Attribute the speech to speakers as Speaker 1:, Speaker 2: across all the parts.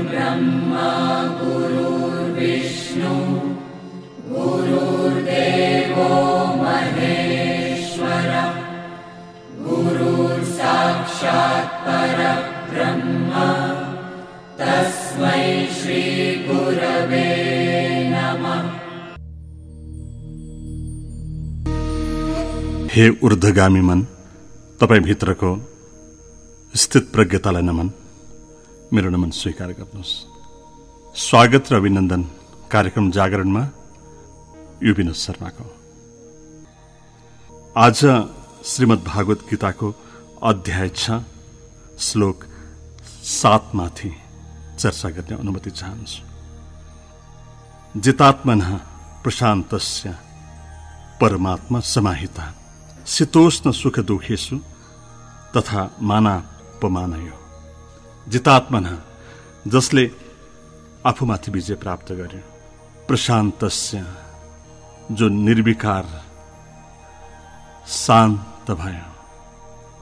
Speaker 1: गुरुर्ब्रह्मा गुरुर्विष्णु गुरुर्देवो महेश्वर गुरुर्साक्षात् परब्रह्म तस्मै श्री गुरवे नमः।
Speaker 2: हे ऊर्ध्वगामी मन, तपाईँ भित्रको स्थित प्रज्ञतालाई नमन, मेरो नमन स्वीकार गर्नुहोस्। स्वागत र अभिनन्दन कार्यक्रम जागरणमा यो विनोद शर्माको। आज श्रीमद् भागवत गीताको अध्याय 6 श्लोक 7 माथि चर्चा गर्ने अनुमति चाहन्छु। जितात्मनः प्रशान्तस्य परमात्मा समाहिता शीतोष्ण सुख दुखेषु तथा मानापमानयो। जितात्मनः, जसले आफूमाथि विजय प्राप्त गर्यो, प्रशान्तस्य, जो निर्विकार शान्त भयो,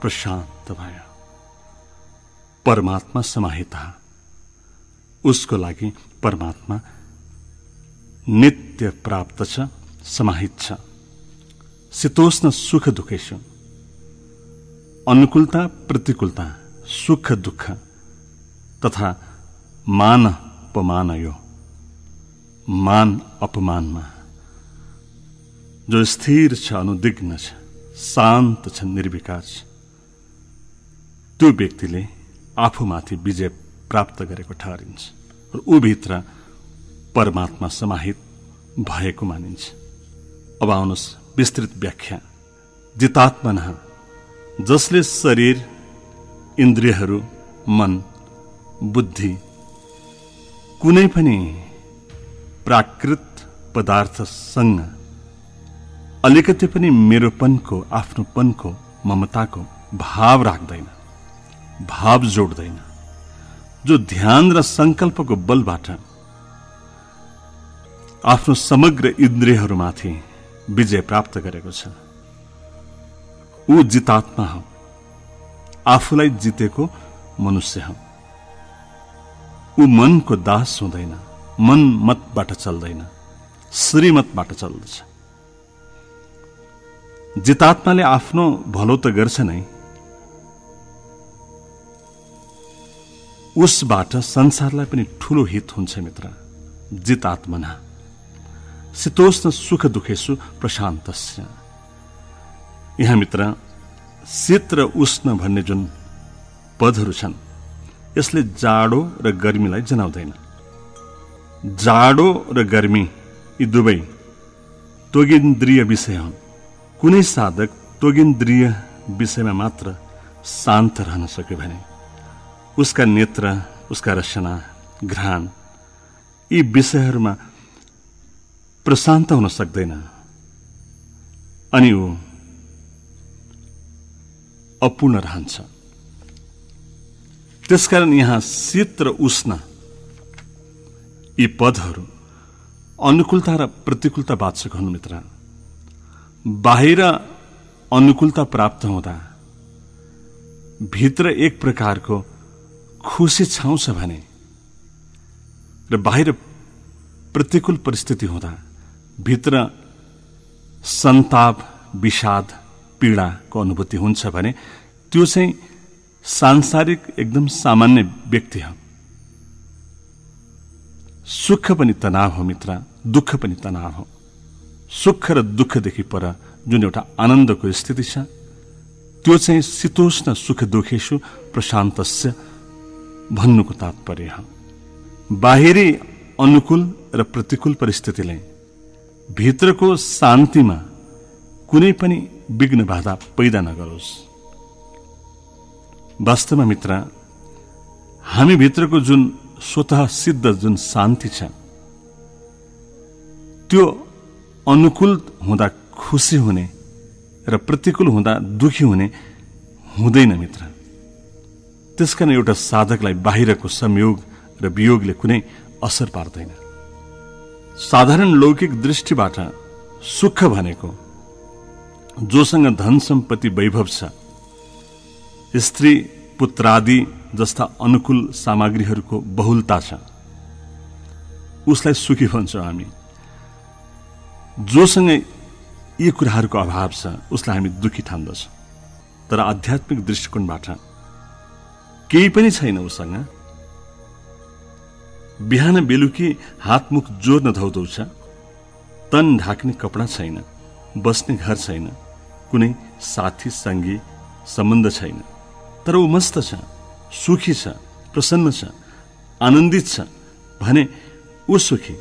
Speaker 2: प्रशान्त भयो, परमात्मा समाहिता, उसको लागि परमात्मा नित्य प्राप्त छ, समाहित छ। शीतोष्ण सुख दुखेषु, अनुकूलता प्रतिकूलता, सुख दुःख तथा मान अपमानयो, मान अपमानमा जो स्थिर छ, अनुदिग्न छ, शान्त छ, निर्विकार छ, त्यो व्यक्तिले आफूमाथि विजय प्राप्त गरेको ठहरिन्छ र ऊ भित्र परमात्मा समाहित भएको मानिन्छ। अब आउनुहोस् विस्तृत व्याख्या। जितात्मनः, जसले शरीर, इन्द्रियहरू, मन, बुद्धि, कुनै पनि प्राकृत पदार्थसँग अलिकति पनि मेरोपनको, आफ्नोपनको, ममताको भाव राख्दैन, भाव जोड्दैन, जो ध्यान र संकल्पको बलबाट आफ्नो समग्र इन्द्रियहरूमाथि विजय प्राप्त गरेको छ, ऊ जितात्मा हो, आफूलाई जितेको मनुष्य हो। ऊ मनको दास हुँदैन, मन मतबाट चल्दैन, श्रीमतबाट चल्दछ। जितात्माले आफ्नो भलो त गर्छ नै, उसबाट संसारलाई पनि ठूलो हित हुन्छ मित्र। जितात्मना शीतोष्ण सुख दुखेषु प्रशान्तस्य। यहाँ मित्र शीत र उष्ण भन्ने जुन पदहरू छन्, यसले जाडो र गर्मीलाई जनाउँदैन। जाडो र गर्मी यी दुवै त्वगिन्द्रिय विषय हुन्। कुनै साधक त्वगिन्द्रिय विषयमा मात्र शान्त रहन सक्यो भने उसका नेत्र, उसका रसना, घ्राण यी विषयहरूमा प्रशान्त हुन सक्दैन, अनि ऊ अपूर्ण रहन्छ। त्यसकारण यहाँ शीत र उष्ण यी पदहरू अनुकूलता र प्रतिकूलता वाचक हुन् मित्र। बाहिर अनुकूलता प्राप्त हुँदा भित्र एक प्रकारको खुसी छाउँछ भने, र बाहिर प्रतिकूल परिस्थिति हुँदा भित्र सन्ताप, विषाद, पीडाको अनुभूति हुन्छ भने त्यो चाहिँ सांसारिक एकदम सामान्य व्यक्ति हो। सुख पनि तनाव हो मित्र, दुःख पनि तनाव हो। सुख र दुःखदेखि पर जुन एउटा आनन्दको स्थिति छ, त्यो चाहिँ शीतोष्ण सुख दुखेषु प्रशान्तस्य भन्नुको तात्पर्य हो। बाहिरी अनुकूल र प्रतिकूल परिस्थितिले भित्रको शान्तिमा कुनै पनि विघ्न बाधा पैदा नगरोस्। वास्तवमा मित्र, हामी भित्रको जुन स्वतः सिद्ध जुन शान्ति छ, त्यो अनुकूल हुँदा खुसी हुने र प्रतिकूल हुँदा दुखी हुने हुँदैन मित्र। त्यसकारण एउटा साधकलाई बाहिरको संयोग र वियोगले कुनै असर पार्दैन। साधारण लौकिक दृष्टिबाट सुख भनेको जोसँग धन सम्पत्ति वैभव छ, स्त्री पुत्रादि जस्ता अनुकूल सामग्रीहरूको बहुलता छ उसलाई सुखी भन्छौँ हामी। जोसँग यी कुराहरूको अभाव छ उसलाई हामी दुखी ठान्दछौँ। तर आध्यात्मिक दृष्टिकोणबाट केही पनि छैन उसँग। बिहान बेलुकी हातमुख जोर्न धौधौ छ, तन ढाक्ने कपडा छैन, बस्ने घर छैन, कुनै साथी सङ्गी सम्बन्ध छैन। तर ऊ मस्त छ, सुखी छ, प्रसन्न छ, आनन्दित छ भने ऊ सुखी।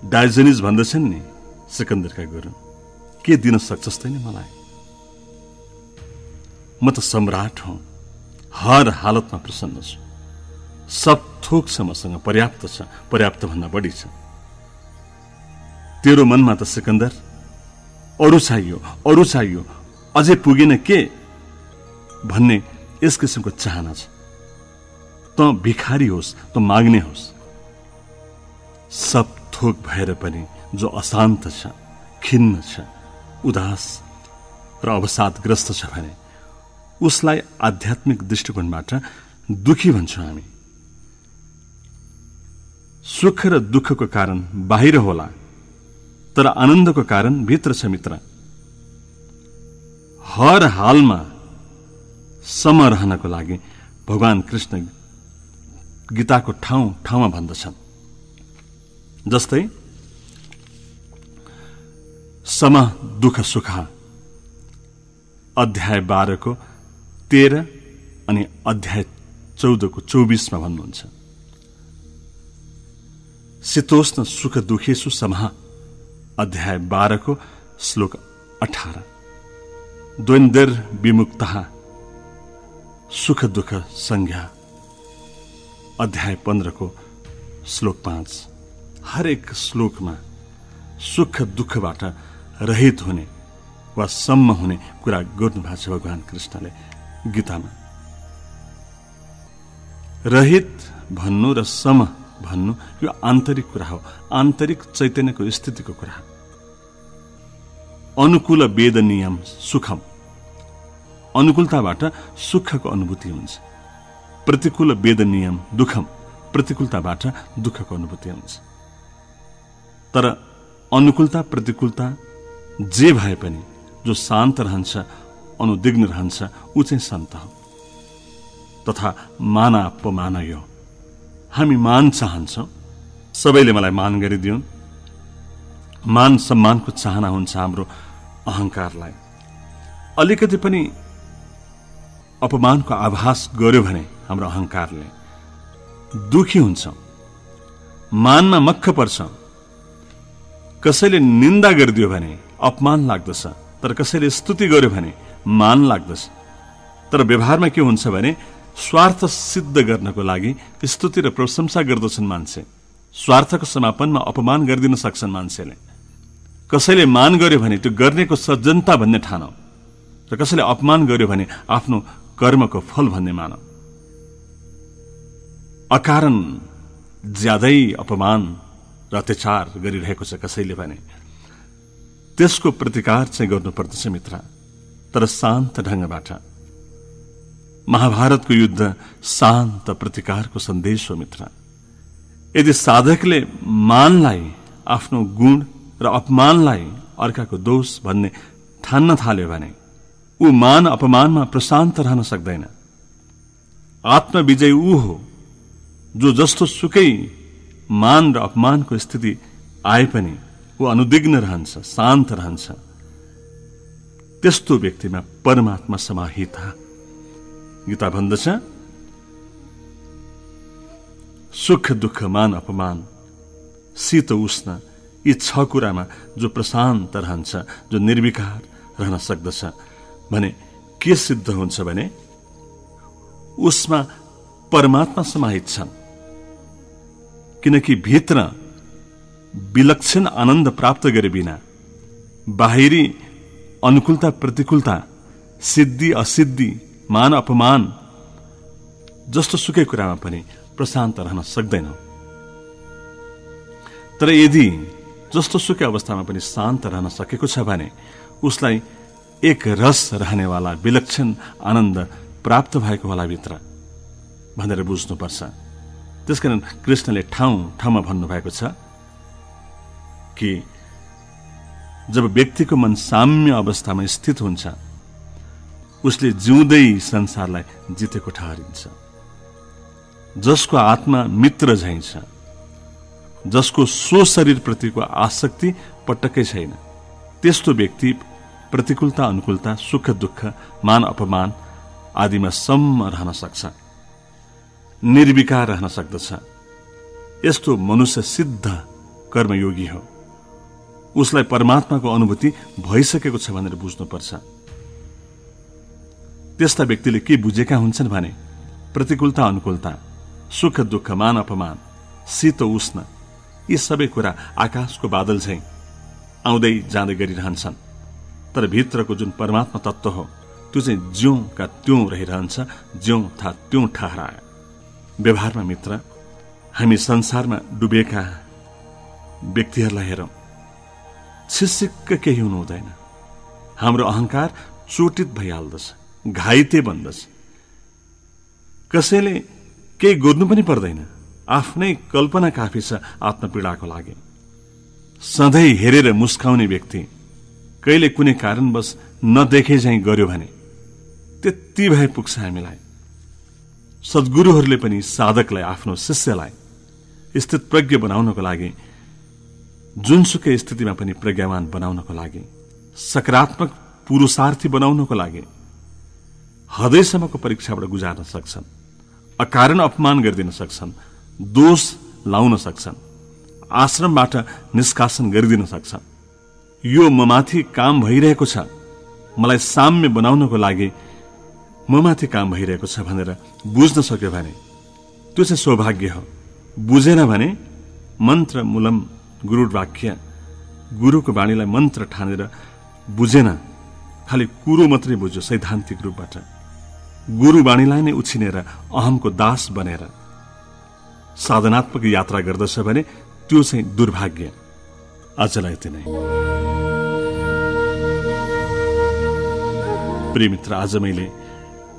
Speaker 2: डायोजनिज भन्दछन् नि सिकन्दरका गुरु, के दिन सक्छस् तैँले मलाई? म त सम्राट हुँ, हर हालतमा प्रसन्न छु, सब थोक छ मसँग, पर्याप्त छ, पर्याप्त भन्दा बढी छ। तेरो मनमा त सिकन्दर अरू चाहियो, अरू चाहियो, अझै पुगेन के भन्ने यस किसिमको चाहना छ। त भिखारी होस्, त माग्ने होस्, सब थोक भएर पनि जो अशान्त छ, खिन्न छ, उदास र अवसादग्रस्त छ भने उसलाई आध्यात्मिक दृष्टिकोणबाट दुखी भन्छौँ हामी। सुख र दुःखको कारण बाहिर होला, तर आनन्दको कारण भित्र छ मित्र। हर हालमा सम रहनको लागि भगवान कृष्ण गीताको ठाउँ ठाउँमा भन्दछन्। जस्तै सम दुःख सुख अध्याय 12 को 13 अनि अध्याय 14 को 24 मा भन्नुहुन्छ। शीतोष्ण सुख दुखेषु समः अध्याय 12 को श्लोक 18। द्वन्द्वैर विमुक्तः सुख दुःख संज्ञा अध्याय 15 को श्लोक 5। हरेक श्लोकमा सुख दुःखबाट रहित हुने वा सम्म हुने कुरा गर्नुभएको छ भगवान कृष्णले गीतामा। रहित भन्नु र सम भन्नु यो आन्तरिक कुरा हो, आन्तरिक चैतन्यको स्थितिको कुरा हो। अनुकूल वेद नियम सुखम, अनुकूलताबाट सुखको अनुभूति हुन्छ। प्रतिकूल वेद नियम दुःखम, प्रतिकूलताबाट दुःखको अनुभूति हुन्छ। तर अनुकूलता प्रतिकूलता जे भए पनि जो शान्त रहन्छ, अनुदिग्न रहन्छ, ऊ चाहिँ सन्त हो। तथा माना अपमानयो, हामी मान चाहन्छौँ, सबैले मलाई मान गरिदिउन्, मान सम्मानको चाहना हुन्छ हाम्रो अहंकारलाई। अलिकति पनि अपमानको आभास गर्यो भने हाम्रो अहंकारले दुखी हुन्छ, मानमा मक्ख पर्छ। कसैले निन्दा गरिदियो भने अपमान लाग्दछ, तर कसैले स्तुति गर्यो भने मान लाग्दछ। तर व्यवहारमा के हुन्छ भने स्वार्थ सिद्ध गर्नको लागि स्तुति र प्रशंसा गर्दछन् मान्छे। स्वार्थको समापनमा अपमान गरिदिन सक्छन् मान्छेले। कसैले मान गर्यो भने त्यो गर्नेको सज्जनता भन्ने ठानौ, र कसैले अपमान गर्यो भने आफ्नो कर्मको फल भन्ने मानौ। अकारण ज्यादै अपमान र अत्याचार गरिरहेको छ कसैले भने त्यसको प्रतिकार चाहिँ गर्नुपर्दछ मित्र, तर शान्त ढंगबाट। महाभारतको युद्ध शान्त प्रतिकारको सन्देश हो मित्र। यदि साधकले मानलाई आफ्नो गुण र अपमानलाई अर्काको दोष भन्ने ठान्न थाल्यो भने ऊ मान अपमानमा प्रशान्त रहन सक्दैन। आत्मविजय ऊ हो जो जस्तो सुकै मान र अपमानको स्थिति आए पनि ऊ अनुदिग्न रहन्छ, शान्त रहन्छ। त्यस्तो व्यक्तिमा परमात्मा समाहित। गीता भन्दछ सुख दुःख मान अपमान शीत उष्ण यी 6 कुरामा जो प्रशान्त रहन्छ, जो निर्विकार रहन सक्दछ भने के सिद्ध हुन्छ भने उसमा परमात्मा समाहित छन्। किनकि भित्र विलक्षण आनन्द प्राप्त गरे बिना बाहिरी अनुकूलता प्रतिकूलता, सिद्धि असिद्धि, मान अपमान जस्तो सुकै कुरामा पनि प्रशान्त रहन सक्दैनौ। तर यदि जस्तो सुकै अवस्थामा पनि शान्त रहन सकेको छ भने उसलाई एक रस रहनेवाला विलक्षण आनन्द प्राप्त भएको होला भित्र भनेर बुझ्नुपर्छ। त्यसकारण कृष्णले ठाउँ ठाउँमा भन्नुभएको छ कि जब व्यक्तिको मन साम्य अवस्थामा स्थित हुन्छ उसले जिउँदै संसारलाई जितेको ठहरिन्छ। जसको आत्मा मित्र झैं छ, जसको सो शरीर प्रतिको आसक्ति पटक्कै छैन, त्यस्तो व्यक्ति प्रतिकूलता अनुकूलता सुख दुःख मान अपमान आदिमा सम्म रहन सक्छ, निर्विकार रहन सक्दछ। यस्तो मनुष्य सिद्ध कर्मयोगी हो। उसलाई परमात्माको अनुभूति भइसकेको छ भनेर बुझ्नुपर्छ। त्यस्ता व्यक्तिले के बुझेका हुन्छन् भने प्रतिकूलता अनुकूलता सुख दुःख मान अपमान शीत उष्ण यी सबै कुरा आकाशको बादल झैं आउँदै जाँदै गरिरहन्छन्, तर भित्रको जुन परमात्मा तत्त्व हो त्यो चाहिँ ज्योंका त्यों रहिरहन्छ, ज्यों था त्यों ठहराए। व्यवहारमा मित्र, हामी संसारमा डुबेका व्यक्तिहरूलाई हेरौं, छिसिक्क केही हुनु हुँदैन। हाम्रो अहंकार चोटित भइहाल्दछ, घाइते बन्दछ। कसैले केही गर्नु पनि पर्दैन, आफ्नै कल्पना काफी छ आत्मपीडाको लागि। सधैँ हेरेर मुस्काउने व्यक्ति कहिले कुनै कारणवश नदेखे झैं गर्यो भने त्यति भए पुग्छ हामीलाई। सद्गुरुहरूले पनि साधकलाई, आफ्नो शिष्यलाई स्थित प्रज्ञ बनाउनको लागि, जुनसुकै स्थितिमा पनि प्रज्ञावान बनाउनको लागि, सकारात्मक पुरुषार्थी बनाउनको लागि हृदयसम्मको परीक्षाबाट गुजार्न सक्छन्, अकारण अपमान गरिदिन सक्छन्, दोष लाउन सक्छन्, आश्रमबाट निष्कासन गरिदिन सक्छन्। यो ममाथि काम भइरहेको छ, मलाई साम्य बनाउनको लागि ममाथि काम भइरहेको छ भनेर बुझ्न सक्यो भने त्यो चाहिँ सौभाग्य हो। बुझेन भने मन्त्र मूलम गुरु वाक्य, गुरुको वाणीलाई मन्त्र ठानेर बुझेन, खालि कुरो मात्रै बुझ्यो सैद्धान्तिक रूपबाट, गुरु वाणीलाई नै उछिनेर अहमको दास बनेर साधनात्मक यात्रा गर्दछ भने त्यो चाहिँ दुर्भाग्य। आजलाई यति नै। प्रिय मित्र, आज मैले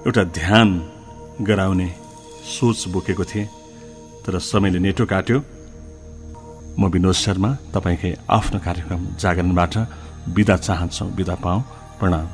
Speaker 2: एउटा ध्यान गराउने सोच बोकेको थिएँ, तर समयले नेटो काट्यो। म विनोद शर्मा तपाईकै आफ्नो कार्यक्रम जागरणबाट बिदा चाहन्छौ। बिदा पाऊ। प्रणाम।